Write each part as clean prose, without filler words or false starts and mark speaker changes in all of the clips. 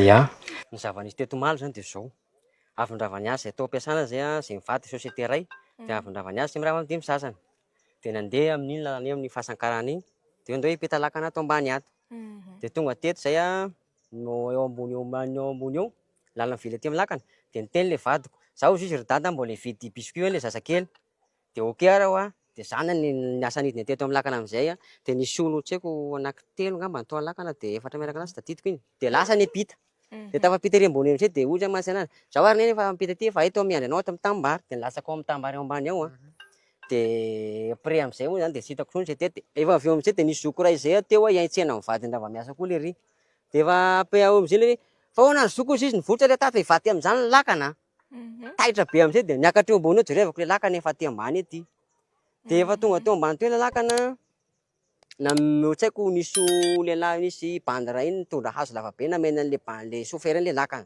Speaker 1: Ia, ny zava-nisy teto Malo zany de zao. Avy nirava niasa atao am-piasana zay zay mivady société ray, de avy nirava niasa mirava am'dimy sasany. De nandeha amin'iny lalana amin'ny fahasankarana igny, de ndao hiampita lakana ato ambany ato. De tonga teto zay no eo ambony eo ambony eo, lalana vily aty amin'ny lakana, de niteny le vadiko: "Zaho zizy ry dada mbola hividy biscuit le zazakely." De OK rô de zany niasa nidiny teto amin'ny lakana am'zay de nisy olo tsy haiko anankitelo ngamba tao lakana de efatra miaraka anazy tadidiko iny, de lasa niampita. De tafampita ery ambony am'zay de ozy masy anazy: "Zaho ary neny efa mampita aty fa eto miandry anao ato amin'ny tanimbary." De nilatsaka ao amin'ny tanimbary ao ambany ao de après am'zay moa zany de sy hitako intsony zay tety. Efa avy eo am'zay de nisy zokiko ray zay teo hiantsena amin'ny vadiny rava miasa koa lery. De efa après ao am'zay lery: "Fa ahoana zokiko zizy nivoatra le tato hivaty am'zany lakana." Taitra be am'zay de niakatra eo ambony eo jerevako le lakana efa aty ambany aty. De efa tonga teo ambany teo le lakana, tsy haiko nisy lehilahy nisy bandy ray iny nitondra hazo lava be namena an'le le chauffeur an'le lakana.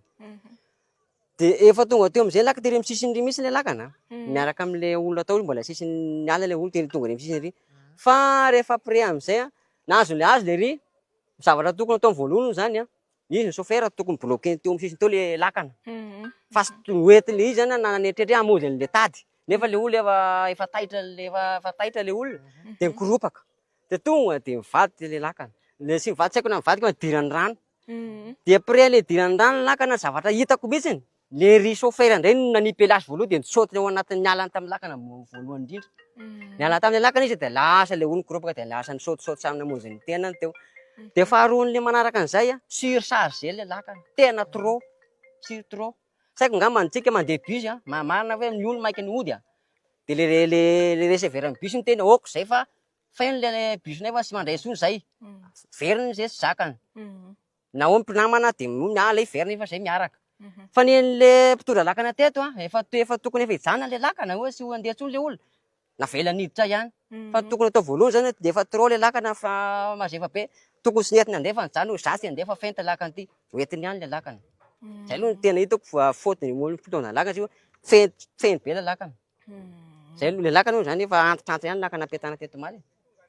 Speaker 1: De efa tonga teo am'zay laka tery amin'ny sisiny ry mihitsy le lakana, miaraka am'le olona tao mbola sisiny niala le olo tery tonga ry amin'ny sisiny ry. Fa rehefa après am'zay nahazo le hazo lery, zavatra tokony atao voalohany zany izy ny chauffeur tokony bloqueny teo amin'ny sisiny teo le lakana. Fa sy hoentiny le izy zany nanetretra hoe hamonjy an'le tady, nefa le olo efa taitra efa taitra le olona de nikoropaka. De tonga de mivady le lakana, le sy mivady tsy haiko na mivady fa nidirany rano. De après le idirany rano lakana zavatra hitako mihitsiny, le ry chauffeur indray no nanipy elazy voalohany de nisaoty ao anatin'ny niala tamin'ny lakana voalohany indrindra. Niala tamin'ny lakana izy de lasa le olo nikoropoka de lasa nisaotisaoty samy namonjy ny tenany teo. De faharoan'le manaraka an'izay surchargé le lakana, tena trop, trop. Tsy haiko ngamba antsika mandeha bus marina hoe ny olo maiky ny hody de le receveur-n'ny bus ny teny aoka zay fa feno le bus-nay fa sy mandray intsony zay, veriny zay tsy zakany. Na hoe mpinamana de miala i veriny fa zay miaraka. Fa ny an'le mpitondra lakana teto efa tokony efa hijanona le lakana hoe tsy ho andeha intsony le olona, navela niditra ihany. Fa tokony atao voalohany zany de efa trop le lakana fa mazefa be, tokony tsy nentina andeha fa nijanona hoe za tsy andeha fa fenta lakana ty, hoentiny ihany le lakana. Zay aloha no tena hitako faute-ny olo mpitondra lakana satria feno be le lakana. Zay aloha le lakana moa zany efa antitrantitra ihany lakana apetahana teto Maly.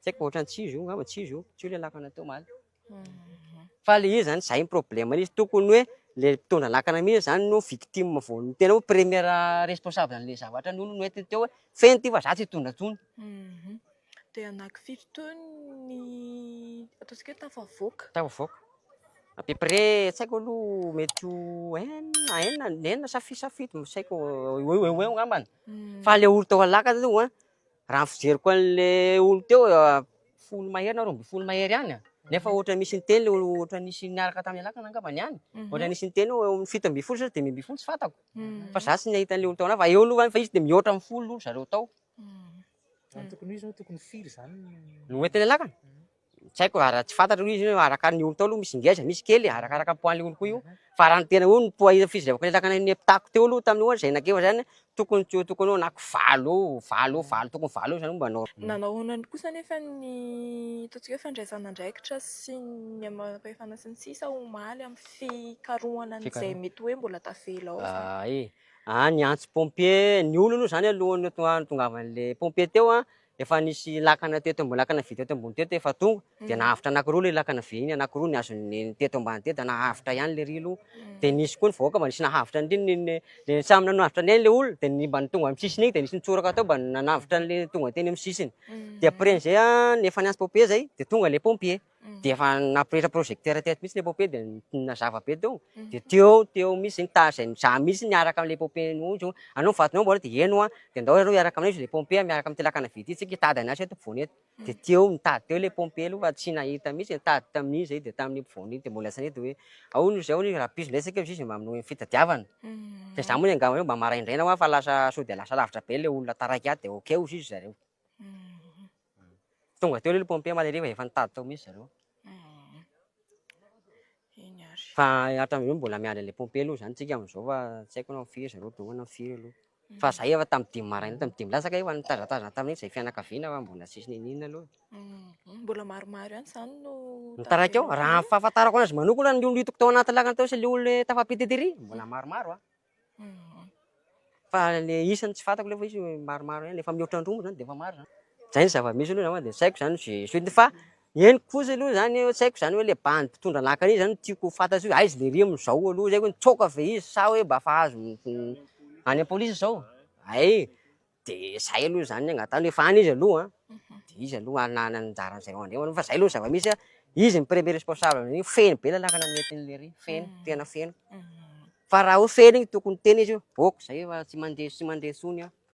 Speaker 1: Tsy haiko ohatran'ny tsizo io ngamba tsizo io, tsizo le lakana teo Maly. Fa le izy zany zay problème-ny izy, tokony hoe le mpitondra lakana mihitsy zany no victime voalohany, tena hoe première responsable an'le zavatra ny olo noentiny teo hoe feno ty fa za tsy hitondra intsony.
Speaker 2: De anankifito teo ny ataontsika hoe tafavoaka.
Speaker 1: Tafavoaka. À peu près tsy haiko aloha mety ho enina sa fito tsy haiko eo ngambany. Fa le olo tao alakana zao raha fijeriko an'le olo teo folo mahery na 12 mahery ihany. Nefa ohatra misy niteny le olo ohatra nisy niaraka tamin'ny lakana angambany ihany. Ohatra nisy niteny eo amin'ny 7 sa 5 tsy fantako. Fa za tsy nahita an'le olo tao fa eo aloha fa izy de mihoatra amin'ny 10 olo zareo tao.
Speaker 3: Tokony izy tokony firy zany
Speaker 1: No entiny lakana. Tsy haiko tsy fantatra izy araka ny olo tao aloha misy ngeza misy kely arakaraka poids-le olo koa io. Fa raha ny tena hoe ny poids fizerevako le lakana nepitako teo aloha tamin'ny ohatra zay nakeo zany tokony eo anaky valo tokony valo eo zany mba anao.
Speaker 2: Nanahoana kosa nefa ny ataontsika hoe fandraisana andraikitra sy ny amam-pahefana sy ny sisa omaly amin'ny fikarohana an'izay mety hoe mbola tafela ao.
Speaker 1: Ny antso pompier, ny olo aloha zany alohan'ny tongavan'le pompier teo efa nisy lakana teto ambony lakana vy teto ambony teto efa tonga de nahavitra anankiroa le lakana vy iny, anankiroa niazony teto ambany teto nahavitra ihany le rilo. De nisy koa ny vahoaka mba nisy nahavitra indrindra le samy nanavitra ny le olo de ny mba tonga amin'ny sisiny iny de nisy nitsoraka tao mba nanavitra an'le tonga teny amin'ny sisiny. De après zay nefa niantso pompier zay de tonga le pompier. De efa nampirehitra projecteur teto mihitsy le pompier de nazava be teo. De teo mihitsy zay za mihitsy niaraka am'le pompier no anao mifatinao mbola de eno de ndao areo iaraka aminay le pompier miaraka amin'ny lakana vy ty tsika hitady anazy eto voneto. De teo nitady teo le pompier aloha fa tsy nahita mihitsy nitady tamin'iny zay de tamin'ny mpivonia de mbola tsy nahita hoe ahoana zao raha piso lesaka izy mba amin'ny fitadiavana. Fa za moa ny angamba mba maraindraina fa lasa sao de lasa lavitra be le olona taraiky ato de OK hozy izy zareo. Tonga teo le pompier maleriva efa nitady tao mihitsy zareo. Fa hatramin'izao mbola miala le pompier aloha zany tsika am'izao fa tsy haiko na firy zareo tonga na firy aloha. Fa zay efa tamin'ny 5 maraina tamin'ny 5 lasaka efa nitazatazana tamin'iny zay fianakaviana fa mbola tsisy ninina aloha.
Speaker 2: Mbola maromaro ihany zany no
Speaker 1: nitaraiky ao raha fahafantarako anazy manokana ny olo hitako tao anaty lakana tao sy le olo tafapity tery mbola maromaro fa le isany tsy fantako lefa izy maromaro ihany efa mihoatra andromo zany de efa maro zany. Zay ny zava-misy aloha zany de tsy haiko zany fa Henoko kosa aloha zany tsy haiko zany hoe le bandy mpitondra lakana iny zany tiako fantatro hoe aiza le ry am'zao aloha zay hoe nitsoaka ve izy sa hoe mba fa azo any am-pôlisy zao? Ay, de zay aloha zany angatahany hoe fa any izy aloha de izy aloha anana anjara zay andreo fa zay aloha zava-misy izy ny premier responsable amin'iny feno be lalàna nametin'le ry feno tena feno fa raha ho feno igny tokony teny izy io bôko zay efa tsy mandeha tsony aho.